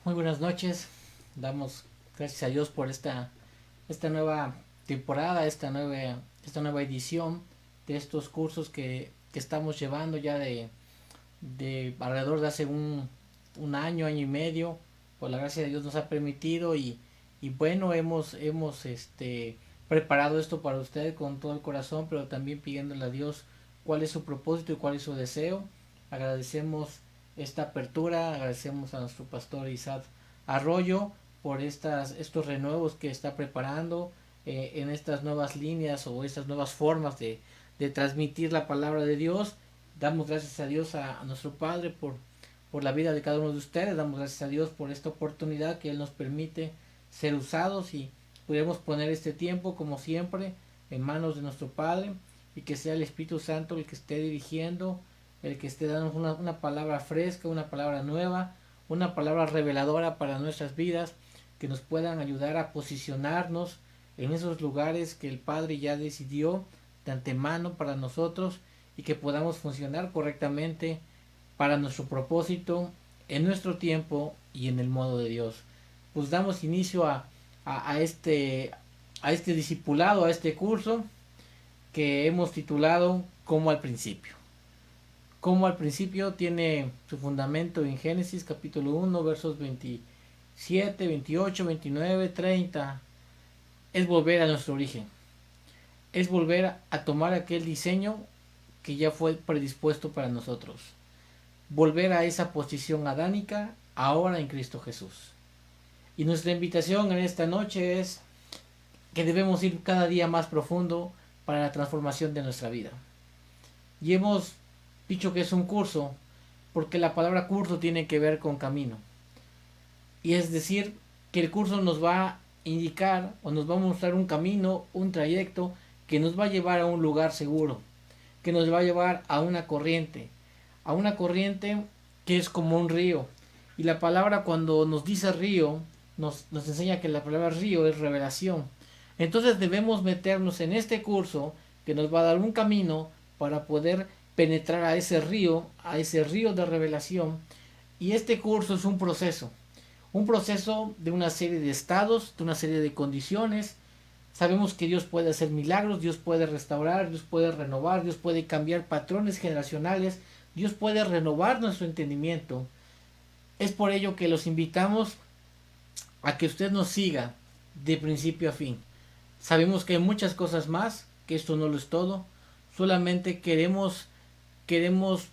Muy buenas noches. Damos gracias a Dios por esta nueva temporada, esta nueva edición de estos cursos que estamos llevando ya de alrededor de hace un año, año y medio. Por la gracia de Dios nos ha permitido y bueno, hemos preparado esto para ustedes con todo el corazón, pero también pidiéndole a Dios cuál es su propósito y cuál es su deseo. Agradecemos esta apertura, agradecemos a nuestro pastor Isaac Arroyo por estos renuevos que está preparando en estas nuevas líneas o estas nuevas formas de transmitir la palabra de Dios. Damos gracias a Dios, a nuestro Padre, por la vida de cada uno de ustedes. Damos gracias a Dios por esta oportunidad que Él nos permite ser usados y podemos poner este tiempo, como siempre, en manos de nuestro Padre y que sea el Espíritu Santo el que esté dirigiendo, el que esté dando una palabra fresca, una palabra nueva, una palabra reveladora para nuestras vidas, que nos puedan ayudar a posicionarnos en esos lugares que el Padre ya decidió de antemano para nosotros y que podamos funcionar correctamente para nuestro propósito, en nuestro tiempo y en el modo de Dios. Pues damos inicio a este discipulado, a este curso que hemos titulado Como al principio. Como al principio tiene su fundamento en Génesis capítulo 1 versos 27, 28, 29, 30. Es volver a nuestro origen. Es volver a tomar aquel diseño que ya fue predispuesto para nosotros. Volver a esa posición adánica ahora en Cristo Jesús. Y nuestra invitación en esta noche es que debemos ir cada día más profundo para la transformación de nuestra vida. Y hemos dicho que es un curso porque la palabra curso tiene que ver con camino. Y es decir, que el curso nos va a indicar o nos va a mostrar un camino, un trayecto que nos va a llevar a un lugar seguro, que nos va a llevar a una corriente que es como un río. Y la palabra, cuando nos dice río, nos enseña que la palabra río es revelación. Entonces debemos meternos en este curso que nos va a dar un camino para poder penetrar a ese río de revelación. Y este curso es un proceso de una serie de estados, de una serie de condiciones. Sabemos que Dios puede hacer milagros, Dios puede restaurar, Dios puede renovar, Dios puede cambiar patrones generacionales, Dios puede renovar nuestro entendimiento. Es por ello que los invitamos a que usted nos siga de principio a fin. Sabemos que hay muchas cosas más, que esto no lo es todo. Solamente queremos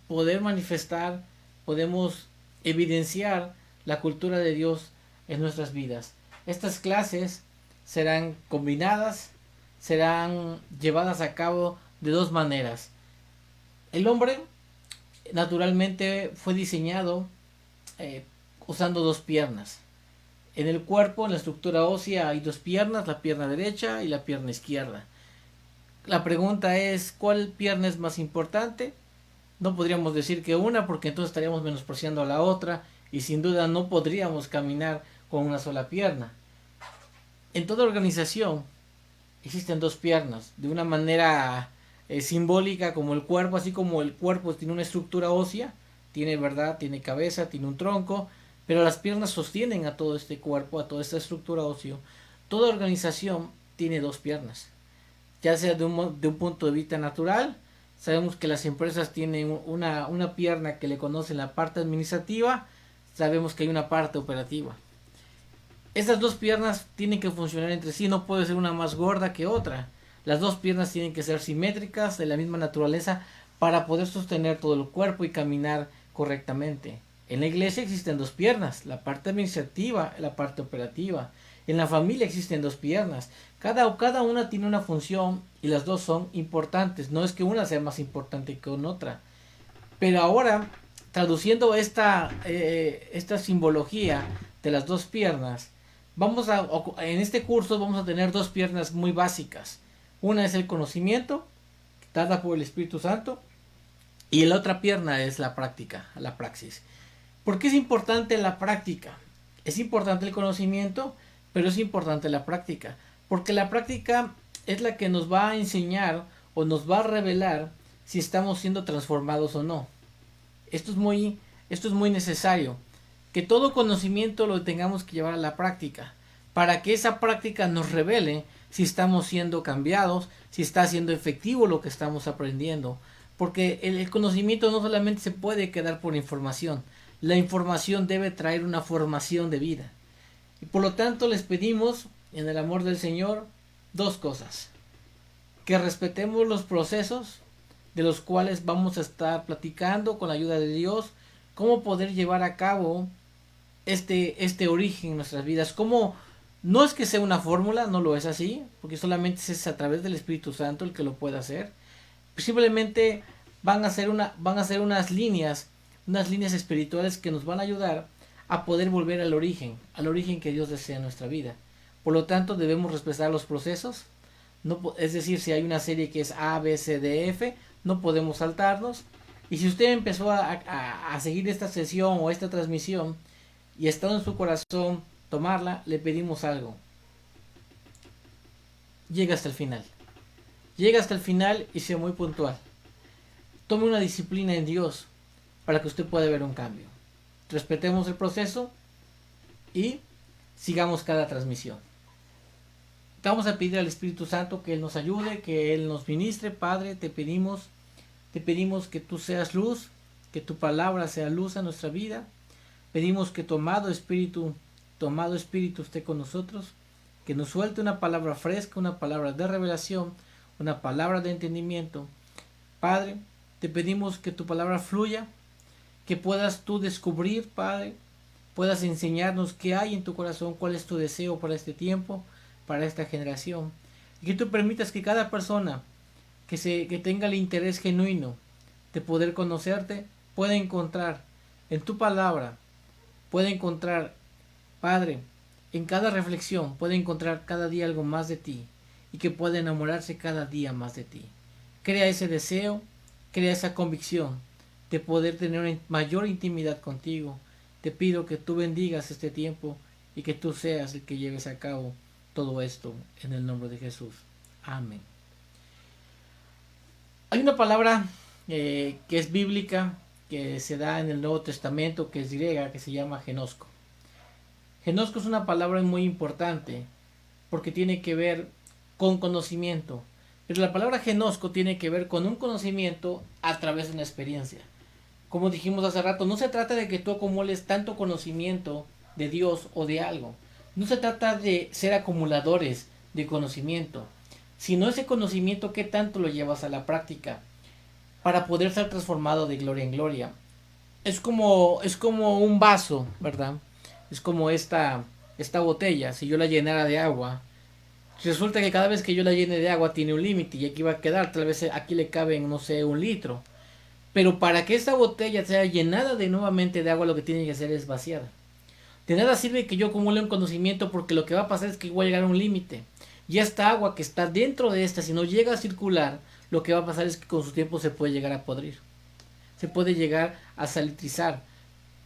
poder manifestar, podemos evidenciar la cultura de Dios en nuestras vidas. Estas clases serán combinadas, serán llevadas a cabo de dos maneras. El hombre naturalmente fue diseñado usando dos piernas. En el cuerpo, en la estructura ósea, hay dos piernas, la pierna derecha y la pierna izquierda. La pregunta es, ¿cuál pierna es más importante? No podríamos decir que una, porque entonces estaríamos menospreciando a la otra y sin duda no podríamos caminar con una sola pierna. En toda organización existen dos piernas, de una manera simbólica como el cuerpo, así como el cuerpo tiene una estructura ósea, tiene cabeza, tiene un tronco, pero las piernas sostienen a todo este cuerpo, a toda esta estructura ósea. Toda organización tiene dos piernas, ya sea de un punto de vista natural. Sabemos que las empresas tienen una pierna que le conocen la parte administrativa, sabemos que hay una parte operativa. Estas dos piernas tienen que funcionar entre sí, no puede ser una más gorda que otra. Las dos piernas tienen que ser simétricas, de la misma naturaleza, para poder sostener todo el cuerpo y caminar correctamente. En la iglesia existen dos piernas, la parte administrativa y la parte operativa. En la familia existen dos piernas. Cada una tiene una función y las dos son importantes. No es que una sea más importante que otra. Pero ahora, traduciendo esta simbología de las dos piernas, en este curso vamos a tener dos piernas muy básicas. Una es el conocimiento, dada por el Espíritu Santo, y la otra pierna es la práctica, la praxis. ¿Por qué es importante la práctica? Es importante el conocimiento, pero es importante la práctica, porque la práctica es la que nos va a enseñar o nos va a revelar si estamos siendo transformados o no. Esto es muy necesario. que todo conocimiento lo tengamos que llevar a la práctica, para que esa práctica nos revele si estamos siendo cambiados, si está siendo efectivo lo que estamos aprendiendo. Porque el conocimiento no solamente se puede quedar por información, la información debe traer una formación de vida. Y por lo tanto les pedimos, en el amor del Señor, dos cosas. Que respetemos los procesos de los cuales vamos a estar platicando con la ayuda de Dios, cómo poder llevar a cabo este origen en nuestras vidas. Cómo, no es que sea una fórmula, no lo es así, porque solamente es a través del Espíritu Santo el que lo puede hacer. Simplemente van a ser unas líneas espirituales que nos van a ayudar a poder volver al origen que Dios desea en nuestra vida. Por lo tanto, debemos respetar los procesos. No, es decir, si hay una serie que es A, B, C, D, F, no podemos saltarnos. Y si usted empezó a seguir esta sesión o esta transmisión y está en su corazón tomarla, le pedimos algo. Llega hasta el final. Llega hasta el final y sea muy puntual. Tome una disciplina en Dios para que usted pueda ver un cambio. Respetemos el proceso y sigamos cada transmisión. Vamos a pedir al Espíritu Santo que Él nos ayude, que Él nos ministre. Padre, te pedimos que tú seas luz, que tu palabra sea luz a nuestra vida. Pedimos que tu amado Espíritu esté con nosotros, que nos suelte una palabra fresca, una palabra de revelación, una palabra de entendimiento. Padre, te pedimos que tu palabra fluya, que puedas tú descubrir, Padre, puedas enseñarnos qué hay en tu corazón, cuál es tu deseo para este tiempo, para esta generación, y que tú permitas que cada persona que tenga el interés genuino de poder conocerte pueda encontrar en tu palabra, pueda encontrar, Padre, en cada reflexión, pueda encontrar cada día algo más de ti y que pueda enamorarse cada día más de ti. Crea ese deseo, crea esa convicción de poder tener una mayor intimidad contigo. Te pido que tú bendigas este tiempo y que tú seas el que lleves a cabo todo esto en el nombre de Jesús. Amén. Hay una palabra que es bíblica, que se da en el Nuevo Testamento, que es griega, que se llama genosco. Genosco es una palabra muy importante porque tiene que ver con conocimiento. Pero la palabra genosco tiene que ver con un conocimiento a través de una experiencia. Como dijimos hace rato, no se trata de que tú acumules tanto conocimiento de Dios o de algo. No se trata de ser acumuladores de conocimiento, sino ese conocimiento que tanto lo llevas a la práctica para poder ser transformado de gloria en gloria. Es como un vaso, ¿verdad? Es como esta botella. Si yo la llenara de agua, resulta que cada vez que yo la llene de agua tiene un límite y aquí va a quedar, tal vez aquí le caben, no sé, 1 litro. Pero para que esta botella sea llenada de nuevamente de agua, lo que tiene que hacer es vaciada. De nada sirve que yo acumule un conocimiento, porque lo que va a pasar es que voy a llegar a un límite. Y esta agua que está dentro de esta, si no llega a circular, lo que va a pasar es que con su tiempo se puede llegar a podrir. Se puede llegar a salitrizar.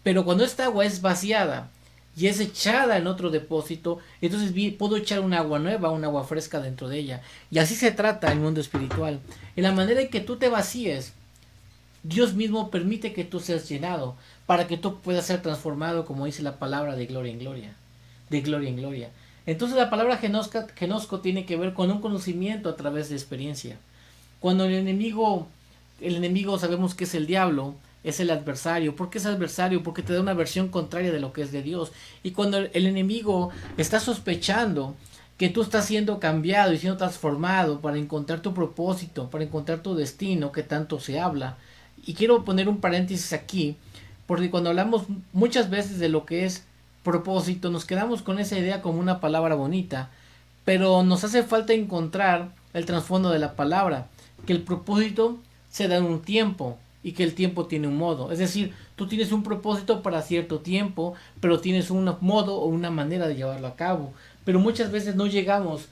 Pero cuando esta agua es vaciada y es echada en otro depósito, entonces puedo echar un agua nueva, un agua fresca dentro de ella. Y así se trata el mundo espiritual. En la manera en que tú te vacíes, Dios mismo permite que tú seas llenado para que tú puedas ser transformado, como dice la palabra, de gloria en gloria. De gloria en gloria. Entonces la palabra genosco tiene que ver con un conocimiento a través de experiencia. Cuando el enemigo sabemos que es el diablo, es el adversario. ¿Por qué es adversario? Porque te da una versión contraria de lo que es de Dios. Y cuando el enemigo está sospechando que tú estás siendo cambiado y siendo transformado para encontrar tu propósito, para encontrar tu destino, que tanto se habla. Y quiero poner un paréntesis aquí, porque cuando hablamos muchas veces de lo que es propósito, nos quedamos con esa idea como una palabra bonita, pero nos hace falta encontrar el trasfondo de la palabra, que el propósito se da en un tiempo y que el tiempo tiene un modo. Es decir, tú tienes un propósito para cierto tiempo, pero tienes un modo o una manera de llevarlo a cabo. Pero muchas veces no llegamos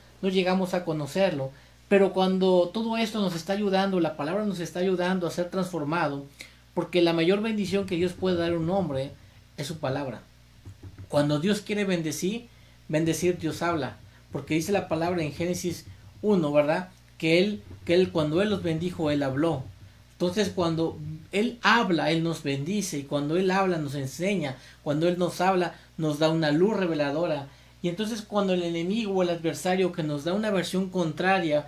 a conocerlo. Pero cuando todo esto nos está ayudando, la palabra nos está ayudando a ser transformado, porque la mayor bendición que Dios puede dar a un hombre es su palabra. Cuando Dios quiere bendecir, Dios habla, porque dice la palabra en Génesis 1, ¿verdad? Que él cuando Él los bendijo, Él habló. Entonces cuando Él habla, Él nos bendice, y cuando Él habla nos enseña, cuando Él nos habla nos da una luz reveladora. Y entonces cuando el enemigo o el adversario que nos da una versión contraria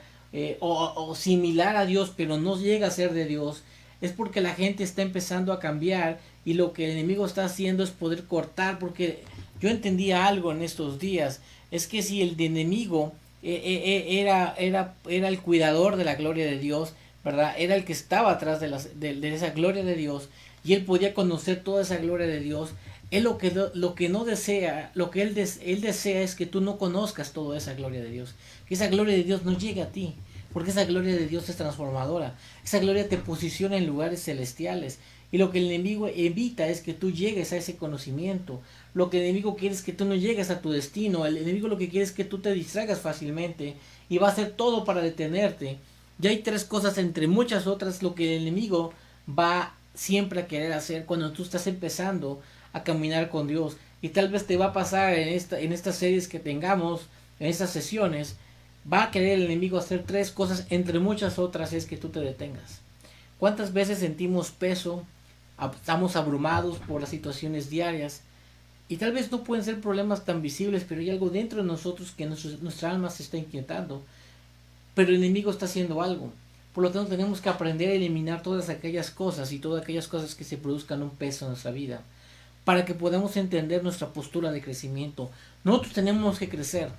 o similar a Dios, pero no llega a ser de Dios, es porque la gente está empezando a cambiar, y lo que el enemigo está haciendo es poder cortar, porque yo entendía algo en estos días, es que si el enemigo era el cuidador de la gloria de Dios, ¿verdad? Era el que estaba atrás de esa gloria de Dios, y él podía conocer toda esa gloria de Dios. Él lo que no desea, lo que él desea es que tú no conozcas toda esa gloria de Dios, que esa gloria de Dios no llegue a ti, porque esa gloria de Dios es transformadora, esa gloria te posiciona en lugares celestiales, y lo que el enemigo evita es que tú llegues a ese conocimiento. Lo que el enemigo quiere es que tú no llegues a tu destino. El enemigo lo que quiere es que tú te distraigas fácilmente, y va a hacer todo para detenerte. Ya hay tres cosas entre muchas otras lo que el enemigo va siempre a querer hacer cuando tú estás empezando a caminar con Dios. Y tal vez te va a pasar en estas series que tengamos, en estas sesiones, va a querer el enemigo hacer tres cosas entre muchas otras, es que tú te detengas. ¿Cuántas veces sentimos peso? Estamos abrumados por las situaciones diarias, y tal vez no pueden ser problemas tan visibles, pero hay algo dentro de nosotros que nuestra alma se está inquietando, pero el enemigo está haciendo algo. Por lo tanto, tenemos que aprender a eliminar todas aquellas cosas y todas aquellas cosas que se produzcan un peso en nuestra vida, para que podamos entender nuestra postura de crecimiento. Nosotros tenemos que crecer,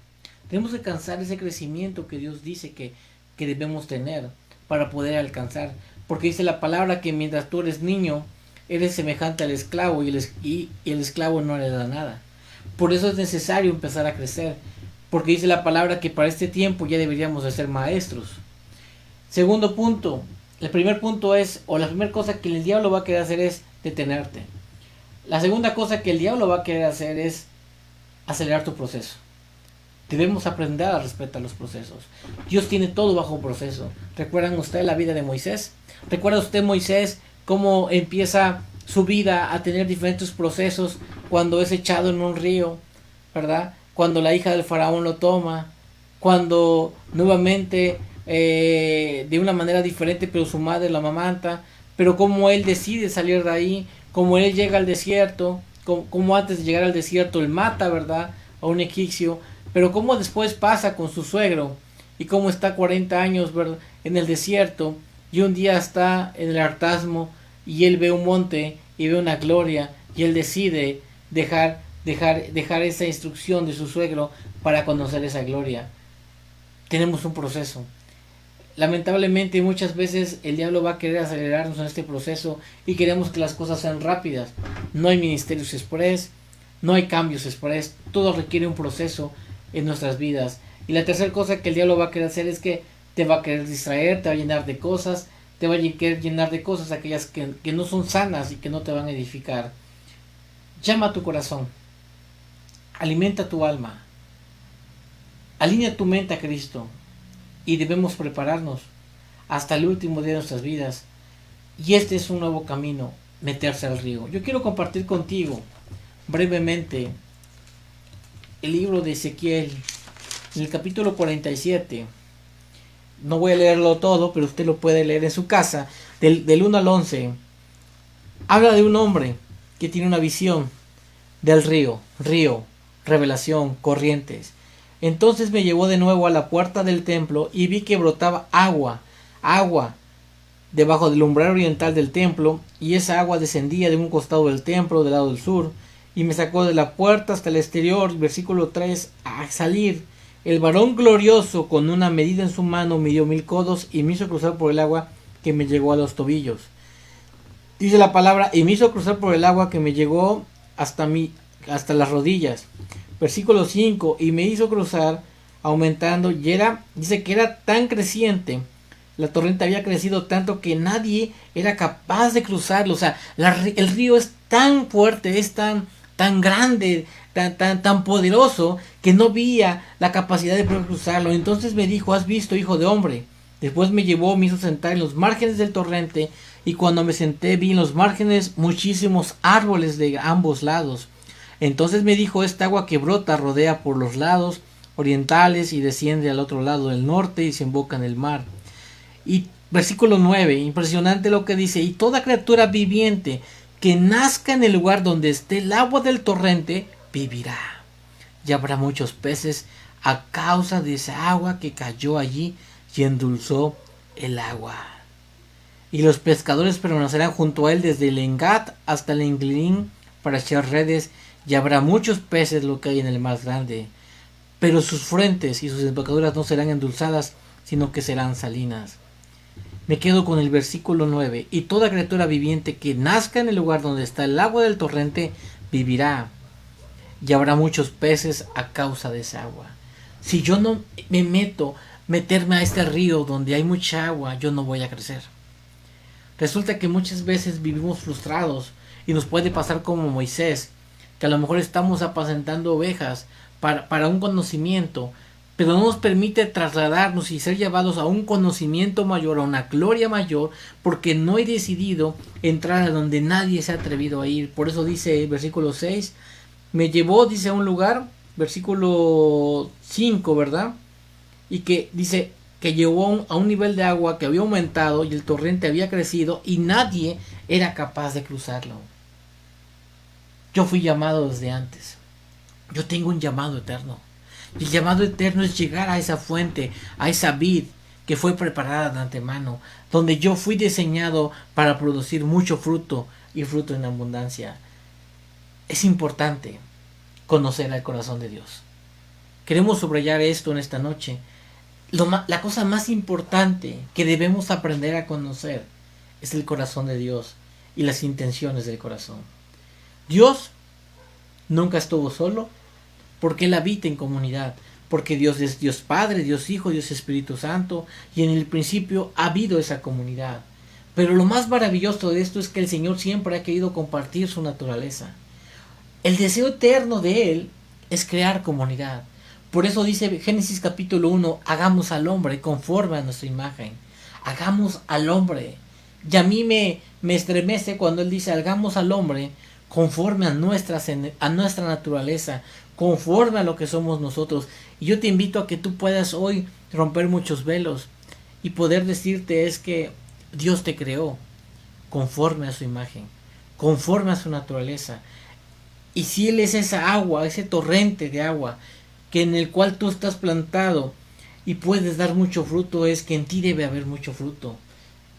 tenemos que alcanzar ese crecimiento que Dios dice que debemos tener para poder alcanzar, porque dice la palabra que mientras tú eres niño, eres semejante al esclavo, y el esclavo no le da nada. Por eso es necesario empezar a crecer, porque dice la palabra que para este tiempo ya deberíamos de ser maestros. Segundo punto, el primer punto es, o la primera cosa que el diablo va a querer hacer es detenerte. La segunda cosa que el diablo va a querer hacer es acelerar tu proceso. Debemos aprender a respetar los procesos. Dios tiene todo bajo un proceso. ¿Recuerdan ustedes la vida de Moisés? ¿Recuerda usted Moisés cómo empieza su vida a tener diferentes procesos cuando es echado en un río, ¿verdad? Cuando la hija del faraón lo toma, cuando nuevamente de una manera diferente, pero su madre lo amamanta, pero cómo él decide salir de ahí, cómo él llega al desierto, cómo antes de llegar al desierto él mata, ¿verdad?, a un egipcio, pero cómo después pasa con su suegro, y cómo está 40 años, ¿verdad?, en el desierto, y un día está en el hartazgo, y él ve un monte y ve una gloria, y él decide dejar esa instrucción de su suegro para conocer esa gloria. Tenemos un proceso. Lamentablemente muchas veces el diablo va a querer acelerarnos en este proceso, y queremos que las cosas sean rápidas. No hay ministerios express, no hay cambios express, todo requiere un proceso en nuestras vidas. Y la tercera cosa que el diablo va a querer hacer es que te va a querer distraer, te va a llenar de cosas, te va a querer llenar de cosas aquellas que no son sanas y que no te van a edificar. Llama a tu corazón, alimenta tu alma, alinea tu mente a Cristo, y debemos prepararnos hasta el último día de nuestras vidas. Y este es un nuevo camino, meterse al río. Yo quiero compartir contigo brevemente el libro de Ezequiel, en el capítulo 47. No voy a leerlo todo, pero usted lo puede leer en su casa, del 1 al 11. Habla de un hombre que tiene una visión del río, revelación, corrientes. Entonces me llevó de nuevo a la puerta del templo, y vi que brotaba agua debajo del umbral oriental del templo, y esa agua descendía de un costado del templo, del lado del sur, y me sacó de la puerta hasta el exterior. Versículo 3, a salir, el varón glorioso con una medida en su mano midió 1000 codos, y me hizo cruzar por el agua que me llegó a los tobillos. Dice la palabra, y me hizo cruzar por el agua que me llegó hasta las rodillas. Versículo 5, y me hizo cruzar aumentando, y dice que era tan creciente, la torrente había crecido tanto que nadie era capaz de cruzarlo. O sea, el río es tan fuerte, es tan grande, tan poderoso, que no había la capacidad de poder cruzarlo. Entonces me dijo, ¿has visto, hijo de hombre? Después me llevó, me hizo sentar en los márgenes del torrente, y cuando me senté vi en los márgenes muchísimos árboles de ambos lados. Entonces me dijo, esta agua que brota rodea por los lados orientales y desciende al otro lado del norte y se emboca en el mar. Y Versículo 9, impresionante lo que dice: y toda criatura viviente que nazca en el lugar donde esté el agua del torrente vivirá. Y habrá muchos peces a causa de esa agua que cayó allí y endulzó el agua. Y los pescadores permanecerán junto a él desde el Engat hasta el Englilín para echar redes, y habrá muchos peces lo que hay en el mar grande. Pero sus fuentes y sus embocaduras no serán endulzadas, sino que serán salinas. Me quedo con el versículo 9. Y toda criatura viviente que nazca en el lugar donde está el agua del torrente vivirá. Y habrá muchos peces a causa de esa agua. Si yo no me meterme a este río donde hay mucha agua, yo no voy a crecer. Resulta que muchas veces vivimos frustrados y nos puede pasar como Moisés, que a lo mejor estamos apacentando ovejas para un conocimiento, pero no nos permite trasladarnos y ser llevados a un conocimiento mayor, a una gloria mayor, porque no he decidido entrar a donde nadie se ha atrevido a ir. Por eso dice el versículo 6, me llevó, dice, a un lugar, versículo 5, ¿verdad? Y que dice que llegó a un nivel de agua que había aumentado y el torrente había crecido y nadie era capaz de cruzarlo. Yo fui llamado desde antes. Yo tengo un llamado eterno. Y el llamado eterno es llegar a esa fuente, a esa vid que fue preparada de antemano, donde yo fui diseñado para producir mucho fruto y fruto en abundancia. Es importante conocer el corazón de Dios. Queremos subrayar esto en esta noche. La cosa más importante que debemos aprender a conocer es el corazón de Dios y las intenciones del corazón. Dios nunca estuvo solo, porque Él habita en comunidad, porque Dios es Dios Padre, Dios Hijo, Dios Espíritu Santo, y en el principio ha habido esa comunidad. Pero lo más maravilloso de esto es que el Señor siempre ha querido compartir su naturaleza. El deseo eterno de Él es crear comunidad. Por eso dice Génesis capítulo 1, hagamos al hombre conforme a nuestra imagen. Hagamos al hombre. Y a mí me estremece cuando Él dice, hagamos al hombre conforme a nuestra naturaleza, conforme a lo que somos nosotros. Y yo te invito a que tú puedas hoy romper muchos velos y poder decirte es que Dios te creó conforme a su imagen, conforme a su naturaleza. Y si Él es esa agua, ese torrente de agua que en el cual tú estás plantado y puedes dar mucho fruto, es que en ti debe haber mucho fruto.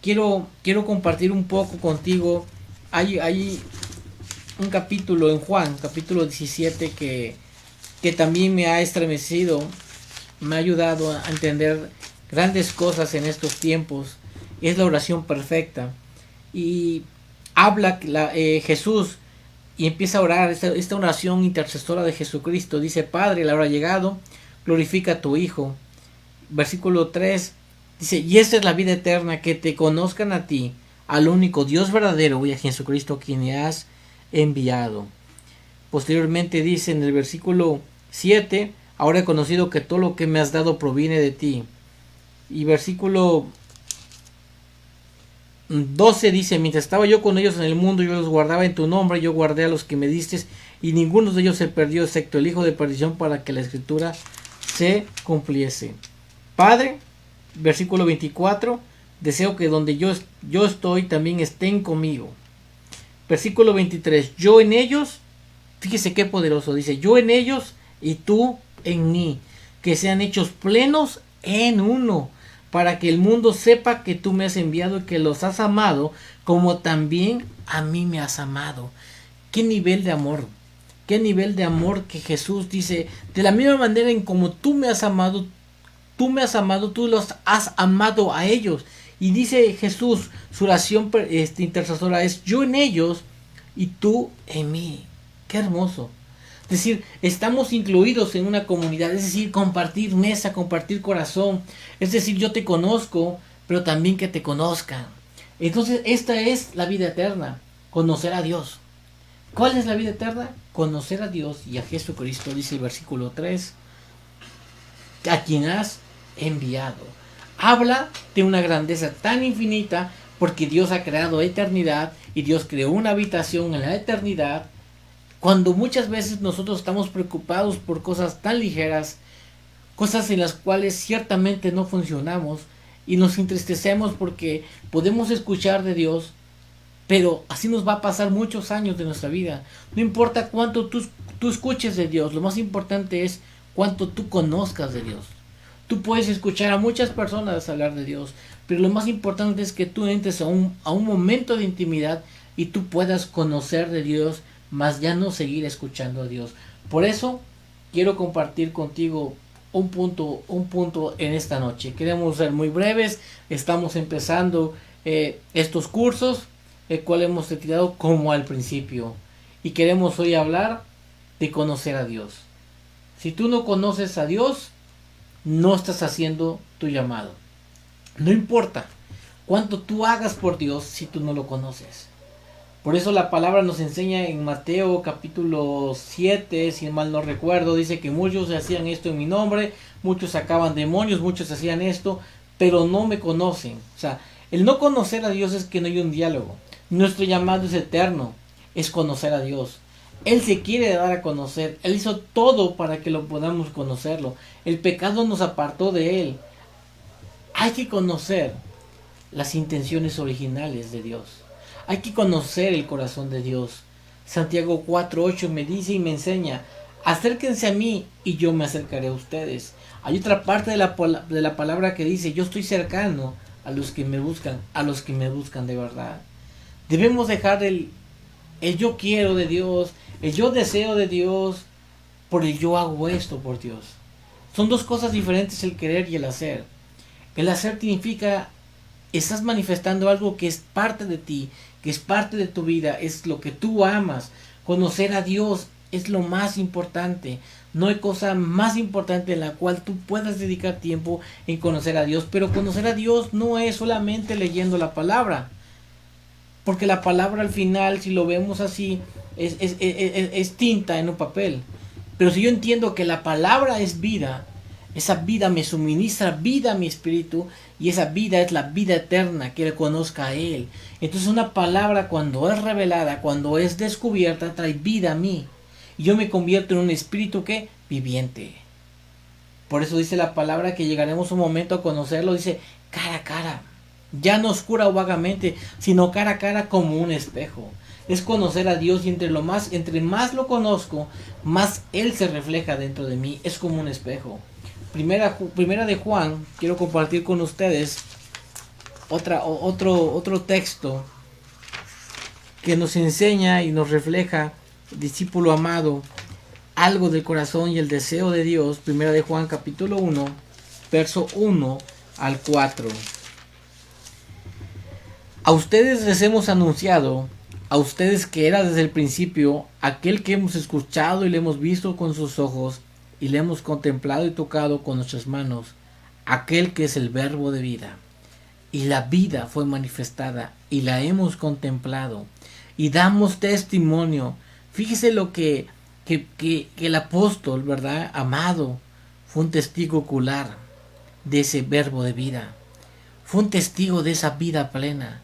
Quiero compartir un poco contigo. Hay un capítulo en Juan, capítulo 17, que también me ha estremecido, me ha ayudado a entender grandes cosas en estos tiempos. Es la oración perfecta. Y habla Jesús y empieza a orar esta oración intercesora de Jesucristo. Dice, Padre, la hora ha llegado, glorifica a tu Hijo. Versículo 3 dice, y esta es la vida eterna, que te conozcan a ti, al único Dios verdadero, y a Jesucristo quien has enviado. Posteriormente dice en el versículo 7, ahora he conocido que todo lo que me has dado proviene de ti. Y versículo 12 dice, mientras estaba yo con ellos en el mundo, yo los guardaba en tu nombre, yo guardé a los que me diste, y ninguno de ellos se perdió, excepto el hijo de perdición, para que la escritura se cumpliese. Padre, versículo 24, deseo que donde yo estoy también estén conmigo. Versículo 23, yo en ellos, fíjese qué poderoso, dice, yo en ellos y tú en mí, que sean hechos plenos en uno, para que el mundo sepa que tú me has enviado y que los has amado, como también a mí me has amado. ¿Qué nivel de amor? ¿Qué nivel de amor que Jesús dice, de la misma manera en como tú me has amado, tú los has amado a ellos? Y dice Jesús, su oración intercesora es, yo en ellos y tú en mí. Qué hermoso. Es decir, estamos incluidos en una comunidad, es decir, compartir mesa, compartir corazón. Es decir, yo te conozco, pero también que te conozcan. Entonces, esta es la vida eterna, conocer a Dios. ¿Cuál es la vida eterna? Conocer a Dios y a Jesucristo, dice el versículo 3, a quien has enviado. Habla de una grandeza tan infinita, porque Dios ha creado eternidad y Dios creó una habitación en la eternidad. Cuando muchas veces nosotros estamos preocupados por cosas tan ligeras, cosas en las cuales ciertamente no funcionamos, y nos entristecemos porque podemos escuchar de Dios, pero así nos va a pasar muchos años de nuestra vida. No importa cuánto tú escuches de Dios, lo más importante es cuánto tú conozcas de Dios. Tú puedes escuchar a muchas personas hablar de Dios, pero lo más importante es que tú entres a un momento de intimidad y tú puedas conocer de Dios, más ya no seguir escuchando a Dios. Por eso quiero compartir contigo un punto en esta noche. Queremos ser muy breves, estamos empezando estos cursos, el cual hemos retirado como al principio. Y queremos hoy hablar de conocer a Dios. Si tú no conoces a Dios, no estás haciendo tu llamado. No importa cuánto tú hagas por Dios si tú no lo conoces. Por eso la palabra nos enseña en Mateo capítulo 7, si mal no recuerdo, dice que muchos hacían esto en mi nombre, muchos sacaban demonios, muchos hacían esto, pero no me conocen. O sea, el no conocer a Dios es que no hay un diálogo. Nuestro llamado es eterno, es conocer a Dios. Él se quiere dar a conocer, Él hizo todo para que lo podamos conocerlo. El pecado nos apartó de Él. Hay que conocer las intenciones originales de Dios. Hay que conocer el corazón de Dios. Santiago 4:8 me dice y me enseña: acérquense a mí y yo me acercaré a ustedes. Hay otra parte de la palabra que dice: yo estoy cercano a los que me buscan de verdad. Debemos dejar el yo quiero de Dios, el yo deseo de Dios, por el yo hago esto por Dios. Son dos cosas diferentes, el querer y el hacer. El hacer significa estás manifestando algo que es parte de ti, que es parte de tu vida, es lo que tú amas. Conocer a Dios es lo más importante. No hay cosa más importante en la cual tú puedas dedicar tiempo en conocer a Dios. Pero conocer a Dios no es solamente leyendo la palabra. Porque la palabra al final, si lo vemos así, es tinta en un papel. Pero si yo entiendo que la palabra es vida, esa vida me suministra vida a mi espíritu, y esa vida es la vida eterna, que le conozca a Él. Entonces una palabra, cuando es revelada, cuando es descubierta, trae vida a mí. Y yo me convierto en un espíritu que viviente. Por eso dice la palabra que llegaremos un momento a conocerlo, dice cara a cara. Ya no oscura o vagamente, sino cara a cara como un espejo. Es conocer a Dios, y entre más lo conozco, más Él se refleja dentro de mí. Es como un espejo. Primera de Juan, quiero compartir con ustedes otro texto que nos enseña y nos refleja, discípulo amado, algo del corazón y el deseo de Dios. Primera de Juan capítulo 1, verso 1 al 4. A ustedes les hemos anunciado, a ustedes que era desde el principio, aquel que hemos escuchado y le hemos visto con sus ojos, y le hemos contemplado y tocado con nuestras manos, aquel que es el verbo de vida. Y la vida fue manifestada, y la hemos contemplado, y damos testimonio. Fíjese lo que el apóstol, ¿verdad? Amado, fue un testigo ocular de ese verbo de vida. Fue un testigo de esa vida plena.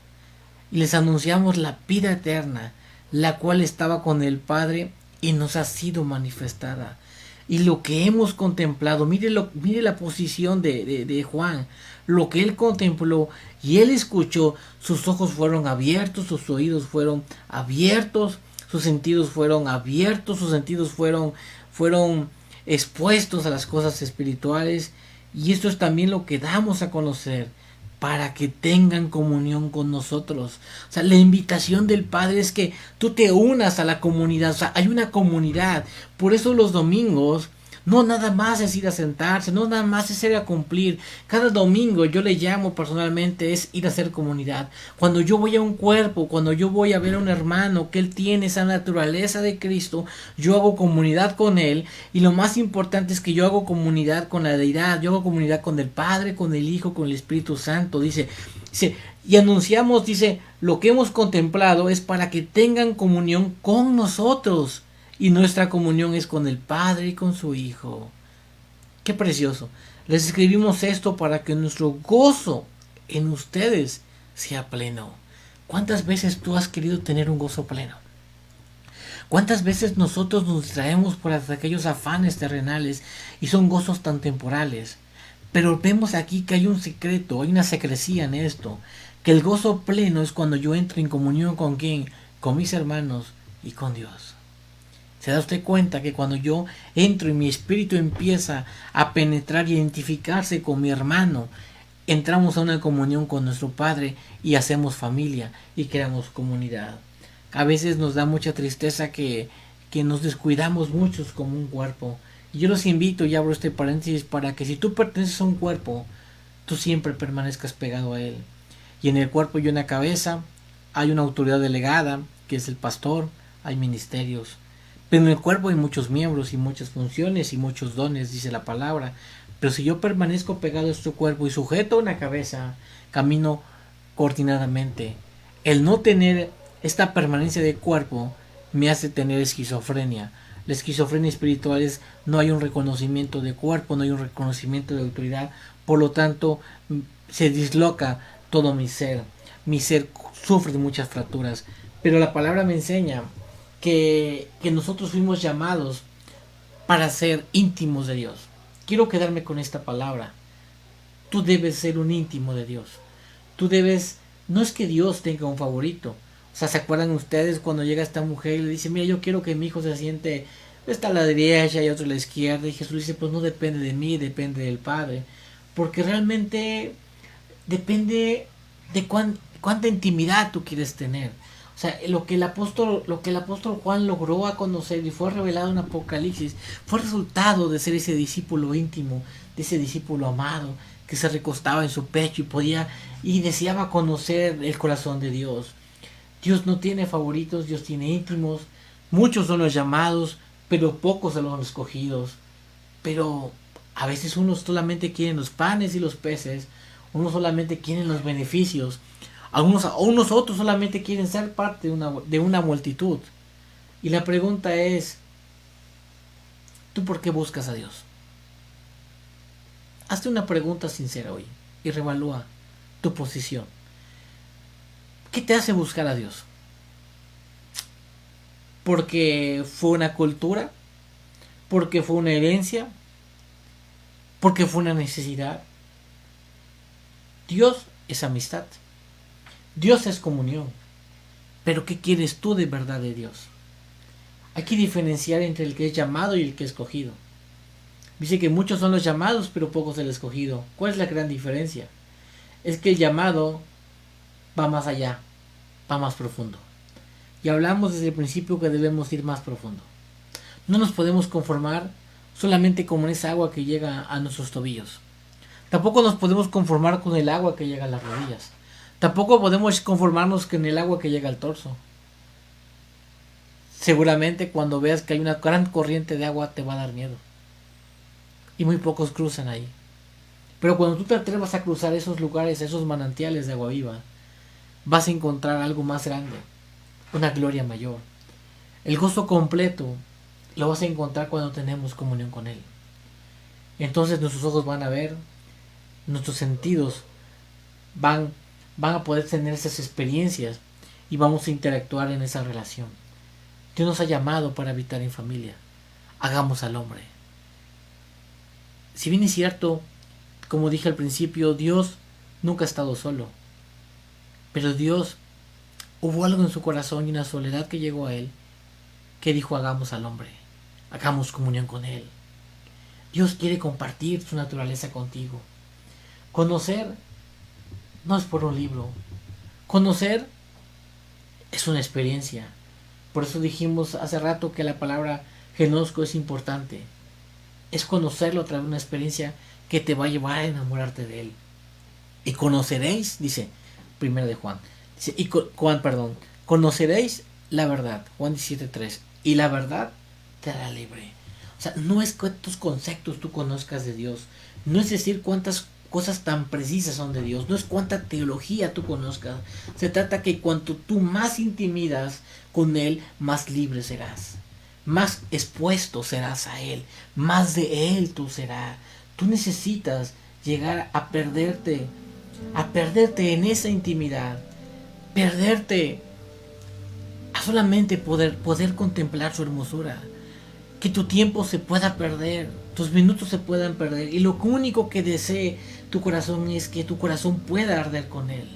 Y les anunciamos la vida eterna, la cual estaba con el Padre y nos ha sido manifestada. Y lo que hemos contemplado, mire la posición de Juan, lo que él contempló y él escuchó, sus ojos fueron abiertos, sus oídos fueron abiertos, sus sentidos fueron abiertos, sus sentidos fueron expuestos a las cosas espirituales. Y esto es también lo que damos a conocer, para que tengan comunión con nosotros. O sea, la invitación del Padre es que tú te unas a la comunidad. O sea, hay una comunidad. Por eso los domingos no nada más es ir a sentarse, no nada más es ir a cumplir. Cada domingo yo le llamo personalmente es ir a hacer comunidad. Cuando yo voy a un cuerpo, cuando yo voy a ver a un hermano que él tiene esa naturaleza de Cristo, yo hago comunidad con él. Y lo más importante es que yo hago comunidad con la deidad, yo hago comunidad con el Padre, con el Hijo, con el Espíritu Santo. Dice, y anunciamos, dice, lo que hemos contemplado es para que tengan comunión con nosotros. Y nuestra comunión es con el Padre y con su Hijo. ¡Qué precioso! Les escribimos esto para que nuestro gozo en ustedes sea pleno. ¿Cuántas veces tú has querido tener un gozo pleno? ¿Cuántas veces nosotros nos distraemos por aquellos afanes terrenales y son gozos tan temporales? Pero vemos aquí que hay un secreto, hay una secrecía en esto, que el gozo pleno es cuando yo entro en comunión con quién, con mis hermanos y con Dios. ¿Se da usted cuenta que cuando yo entro y mi espíritu empieza a penetrar y identificarse con mi hermano, entramos a una comunión con nuestro Padre y hacemos familia y creamos comunidad? A veces nos da mucha tristeza que nos descuidamos muchos como un cuerpo. Y yo los invito, y abro este paréntesis, para que si tú perteneces a un cuerpo, tú siempre permanezcas pegado a él. Y en el cuerpo y en la cabeza hay una autoridad delegada, que es el pastor, hay ministerios. Pero en el cuerpo hay muchos miembros y muchas funciones y muchos dones, dice la palabra. Pero si yo permanezco pegado a este cuerpo y sujeto a una cabeza, camino coordinadamente. El no tener esta permanencia de cuerpo me hace tener esquizofrenia. La esquizofrenia espiritual es no hay un reconocimiento de cuerpo, no hay un reconocimiento de autoridad, por lo tanto se disloca todo mi ser sufre de muchas fracturas, pero la palabra me enseña que nosotros fuimos llamados para ser íntimos de Dios. Quiero quedarme con esta palabra. Tú debes ser un íntimo de Dios. Tú debes, no es que Dios tenga un favorito. O sea, ¿se acuerdan ustedes cuando llega esta mujer y le dice, mira, yo quiero que mi hijo se siente, está a la derecha y otro a la izquierda? Y Jesús dice, pues no depende de mí, depende del Padre. Porque realmente depende de cuánta intimidad tú quieres tener. O sea, lo que el apóstol Juan logró a conocer y fue revelado en Apocalipsis fue resultado de ser ese discípulo íntimo, de ese discípulo amado que se recostaba en su pecho y podía y deseaba conocer el corazón de Dios. Dios no tiene favoritos, Dios tiene íntimos. Muchos son los llamados, pero pocos son los escogidos. Pero a veces unos solamente quieren los panes y los peces, unos solamente quieren los beneficios, unos otros solamente quieren ser parte de una multitud. Y la pregunta es, ¿tú por qué buscas a Dios? Hazte una pregunta sincera hoy y revalúa tu posición. ¿Qué te hace buscar a Dios? ¿Porque fue una cultura? ¿Porque fue una herencia? ¿Porque fue una necesidad? Dios es amistad. Dios es comunión. Pero ¿qué quieres tú de verdad de Dios? Hay que diferenciar entre el que es llamado y el que es escogido. Dice que muchos son los llamados, pero pocos el escogido. ¿Cuál es la gran diferencia? Es que el llamado va más allá, va más profundo. Y hablamos desde el principio que debemos ir más profundo. No nos podemos conformar solamente con esa agua que llega a nuestros tobillos. Tampoco nos podemos conformar con el agua que llega a las rodillas. Tampoco podemos conformarnos con el agua que llega al torso. Seguramente cuando veas que hay una gran corriente de agua te va a dar miedo. Y muy pocos cruzan ahí. Pero cuando tú te atrevas a cruzar esos lugares, esos manantiales de agua viva, vas a encontrar algo más grande, una gloria mayor. El gozo completo lo vas a encontrar cuando tenemos comunión con Él. Entonces nuestros ojos van a ver, nuestros sentidos van a poder tener esas experiencias y vamos a interactuar en esa relación. Dios nos ha llamado para habitar en familia. Hagamos al hombre. Si bien es cierto, como dije al principio, Dios nunca ha estado solo. Pero Dios, hubo algo en su corazón y una soledad que llegó a Él, que dijo, hagamos al hombre, hagamos comunión con Él. Dios quiere compartir su naturaleza contigo. Conocer no es por un libro. Conocer es una experiencia. Por eso dijimos hace rato que la palabra genosco es importante. Es conocerlo a través de una experiencia que te va a llevar a enamorarte de Él. Y conoceréis, dice primero de Juan. Dice, conoceréis la verdad. Juan 17:3. Y la verdad te hará libre. O sea, no es cuántos conceptos tú conozcas de Dios. No es decir cuántas cosas tan precisas son de Dios. No es cuánta teología tú conozcas. Se trata que cuanto tú más intimidas con Él, más libre serás. Más expuesto serás a Él. Más de Él tú serás. Tú necesitas llegar a perderte en esa intimidad. Perderte a solamente poder contemplar su hermosura. Que tu tiempo se pueda perder tus minutos se puedan perder. Y lo único que desee tu corazón es que tu corazón pueda arder con Él.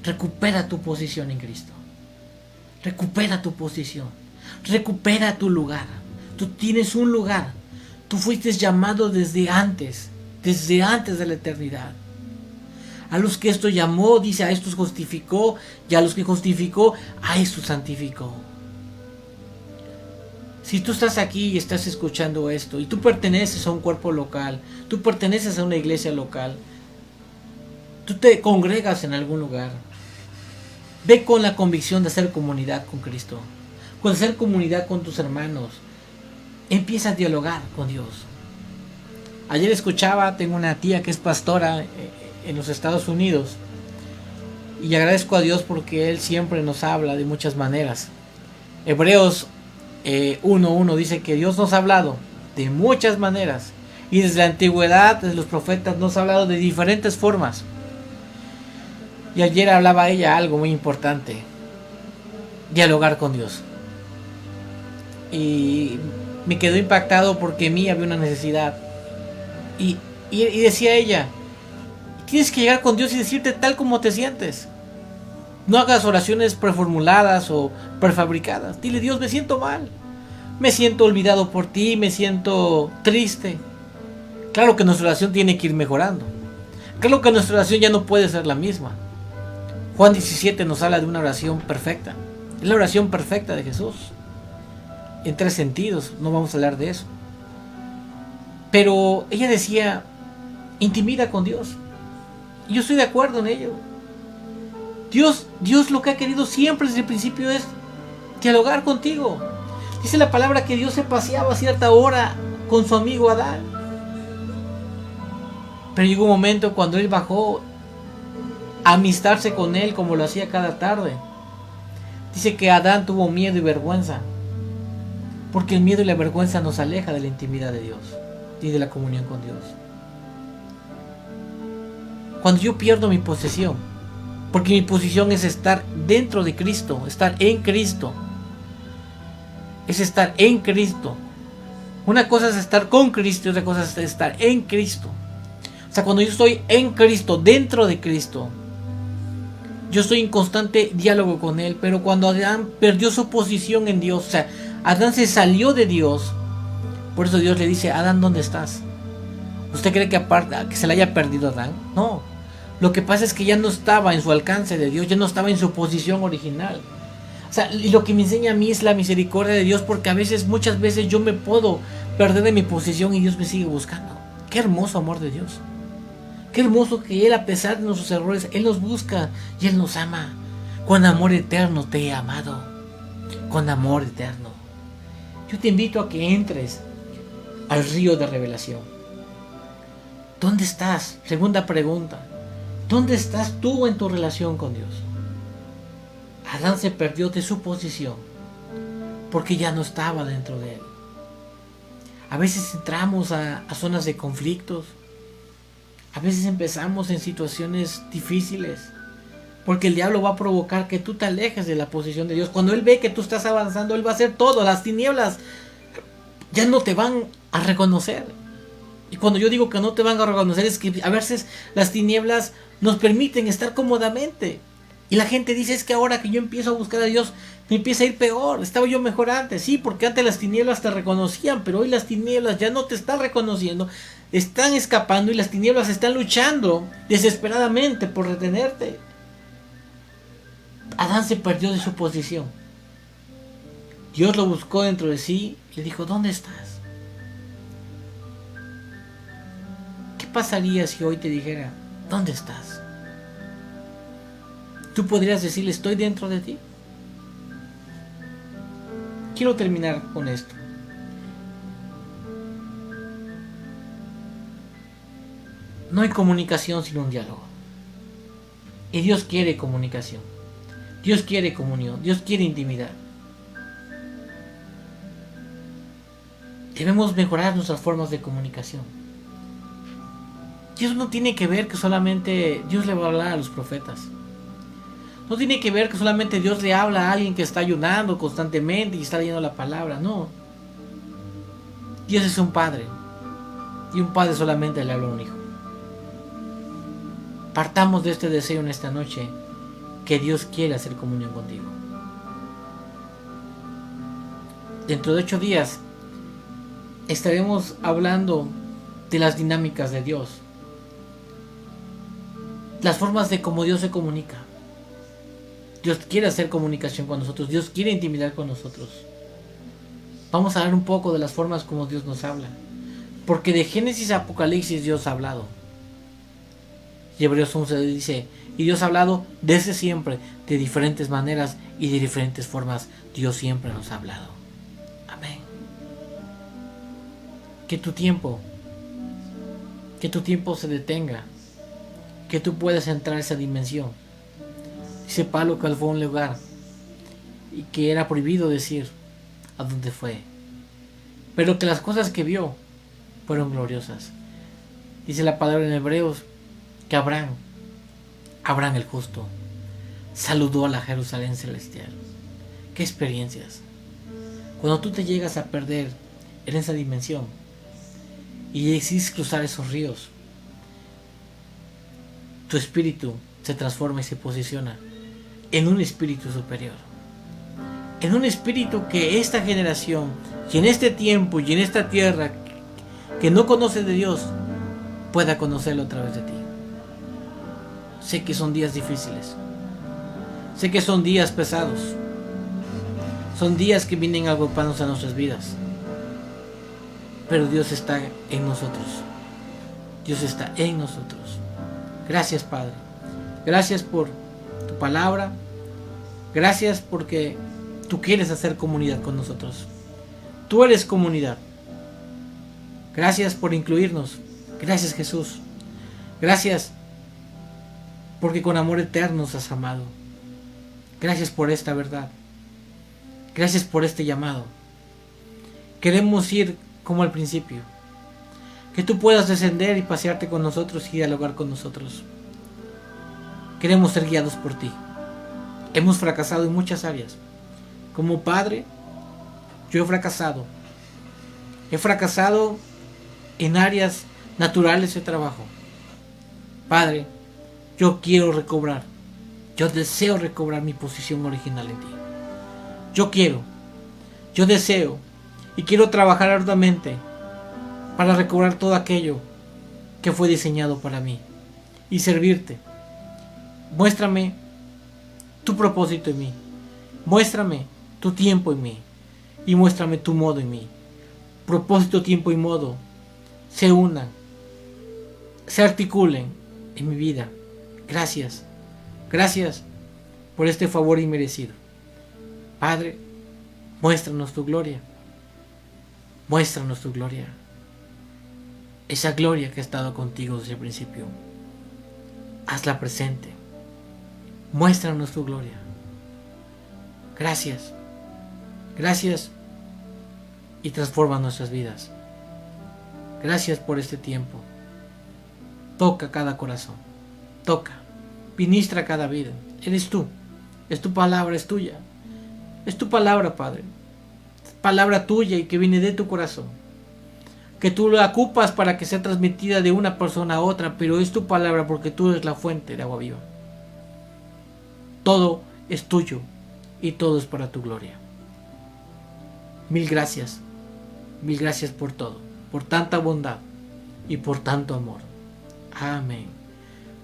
Recupera tu posición en Cristo. Recupera tu posición. Recupera tu lugar. Tú tienes un lugar. Tú fuiste llamado desde antes de la eternidad. A los que esto llamó, dice, a estos justificó, y a los que justificó, a estos santificó. Si tú estás aquí y estás escuchando esto, y tú perteneces a un cuerpo local, tú perteneces a una iglesia local, tú te congregas en algún lugar, ve con la convicción de hacer comunidad con Cristo, con hacer comunidad con tus hermanos. Empieza a dialogar con Dios. Ayer escuchaba, tengo una tía que es pastora en los Estados Unidos, y agradezco a Dios porque Él siempre nos habla de muchas maneras. Hebreos 1:1 dice que Dios nos ha hablado de muchas maneras, y desde la antigüedad, desde los profetas, nos ha hablado de diferentes formas. Y ayer hablaba ella algo muy importante: dialogar con Dios. Y me quedó impactado porque en mí había una necesidad. Y decía ella: tienes que llegar con Dios y decirte tal como te sientes. No hagas oraciones preformuladas o prefabricadas. Dile: Dios, me siento mal. Me siento olvidado por ti. Me siento triste. Claro que nuestra oración tiene que ir mejorando. Claro que nuestra oración ya no puede ser la misma. Juan 17 nos habla de una oración perfecta. Es la oración perfecta de Jesús. En 3 sentidos. No vamos a hablar de eso. Pero ella decía: intimida con Dios. Y yo estoy de acuerdo en ello. Dios lo que ha querido siempre desde el principio es dialogar contigo. Dice la palabra que Dios se paseaba a cierta hora con su amigo Adán. Pero llegó un momento cuando él bajó a amistarse con él como lo hacía cada tarde. Dice que Adán tuvo miedo y vergüenza, porque el miedo y la vergüenza nos aleja de la intimidad de Dios y de la comunión con Dios. Cuando yo pierdo mi posesión, porque mi posición es estar dentro de Cristo, estar en Cristo, es estar en Cristo. Una cosa es estar con Cristo y otra cosa es estar en Cristo. O sea, cuando yo estoy en Cristo, dentro de Cristo, yo estoy en constante diálogo con Él. Pero cuando Adán perdió su posición en Dios, o sea, Adán se salió de Dios, por eso Dios le dice: Adán, ¿dónde estás? ¿Usted cree que se le haya perdido a Adán? No. Lo que pasa es que ya no estaba en su alcance de Dios, ya no estaba en su posición original. O sea, y lo que me enseña a mí es la misericordia de Dios, porque muchas veces yo me puedo perder de mi posición y Dios me sigue buscando. Qué hermoso amor de Dios. Qué hermoso que Él, a pesar de nuestros errores, Él nos busca y Él nos ama. Con amor eterno te he amado. Con amor eterno. Yo te invito a que entres al río de revelación. ¿Dónde estás? Segunda pregunta. ¿Dónde estás tú en tu relación con Dios? Adán se perdió de su posición porque ya no estaba dentro de Él. A veces entramos a zonas de conflictos. A veces empezamos en situaciones difíciles, porque el diablo va a provocar que tú te alejes de la posición de Dios. Cuando Él ve que tú estás avanzando, Él va a hacer todo. Las tinieblas ya no te van a reconocer. Y cuando yo digo que no te van a reconocer, es que a veces las tinieblas nos permiten estar cómodamente. Y la gente dice: es que ahora que yo empiezo a buscar a Dios, me empieza a ir peor. Estaba yo mejor antes. Sí, porque antes las tinieblas te reconocían, pero hoy las tinieblas ya no te están reconociendo. Están escapando y las tinieblas están luchando desesperadamente por retenerte. Adán se perdió de su posición. Dios lo buscó dentro de sí y le dijo: ¿dónde estás? ¿Qué pasaría si hoy te dijera: ¿dónde estás? Tú podrías decirle: estoy dentro de ti. Quiero terminar con esto. No hay comunicación sin un diálogo. Y Dios quiere comunicación. Dios quiere comunión. Dios quiere intimidad. Debemos mejorar nuestras formas de comunicación. Dios no tiene que ver que solamente Dios le va a hablar a los profetas. No tiene que ver que solamente Dios le habla a alguien que está ayunando constantemente y está leyendo la palabra. No. Dios es un Padre. y un padre solamente le habla a un hijo. Partamos de este deseo en esta noche, que Dios quiere hacer comunión contigo. Dentro de 8 días estaremos hablando de las dinámicas de Dios, las formas de cómo Dios se comunica. Dios quiere hacer comunicación con nosotros, Dios quiere intimidar con nosotros. Vamos a hablar un poco de las formas como Dios nos habla, porque de Génesis a Apocalipsis Dios ha hablado. Y Hebreos 11 dice, y Dios ha hablado desde siempre, de diferentes maneras y de diferentes formas. Dios siempre nos ha hablado. Amén. Que tu tiempo se detenga, que tú puedas entrar a esa dimensión. Dice Pablo que él fue a un lugar y que era prohibido decir a dónde fue, pero que las cosas que vio fueron gloriosas. Dice la palabra en Hebreos que Abraham el justo, saludó a la Jerusalén celestial. ¡Qué experiencias! Cuando tú te llegas a perder en esa dimensión y decides cruzar esos ríos, tu espíritu se transforma y se posiciona en un espíritu superior, en un espíritu que esta generación y en este tiempo y en esta tierra que no conoce de Dios pueda conocerlo a través de ti. Sé que son días difíciles, sé que son días pesados, son días que vienen agrupándose a nuestras vidas, pero Dios está en nosotros. Dios está en nosotros. Gracias, Padre. Gracias por tu palabra. Gracias porque tú quieres hacer comunidad con nosotros. Tú eres comunidad. Gracias por incluirnos. Gracias, Jesús. Gracias porque con amor eterno nos has amado. Gracias por esta verdad. Gracias por este llamado. Queremos ir como al principio. Que tú puedas descender y pasearte con nosotros y dialogar con nosotros. Queremos ser guiados por ti. Hemos fracasado en muchas áreas. Como padre, yo he fracasado. He fracasado en áreas naturales de trabajo. Padre, yo quiero recobrar. Yo deseo recobrar mi posición original en ti. Yo deseo y quiero trabajar arduamente para recobrar todo aquello que fue diseñado para mí y servirte. Muéstrame tu propósito en mí. Muéstrame tu tiempo en mí y muéstrame tu modo en mí. Propósito, tiempo y modo se unan, se articulen en mi vida. Gracias. Gracias por este favor inmerecido. Padre, muéstranos tu gloria. Muéstranos tu gloria. Esa gloria que ha estado contigo desde el principio. Hazla presente. Muéstranos tu gloria. Gracias. Gracias. Y transforma nuestras vidas. Gracias por este tiempo. Toca cada corazón. Toca. Ministra cada vida. Eres tú. Es tu palabra, es tuya. Es tu palabra, Padre. Es palabra tuya y que viene de tu corazón. Que tú la ocupas para que sea transmitida de una persona a otra, pero es tu palabra porque tú eres la fuente de agua viva. Todo es tuyo y todo es para tu gloria. Mil gracias por todo, por tanta bondad y por tanto amor. Amén.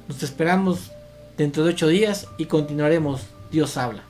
Nos esperamos dentro de 8 días y continuaremos Dios habla.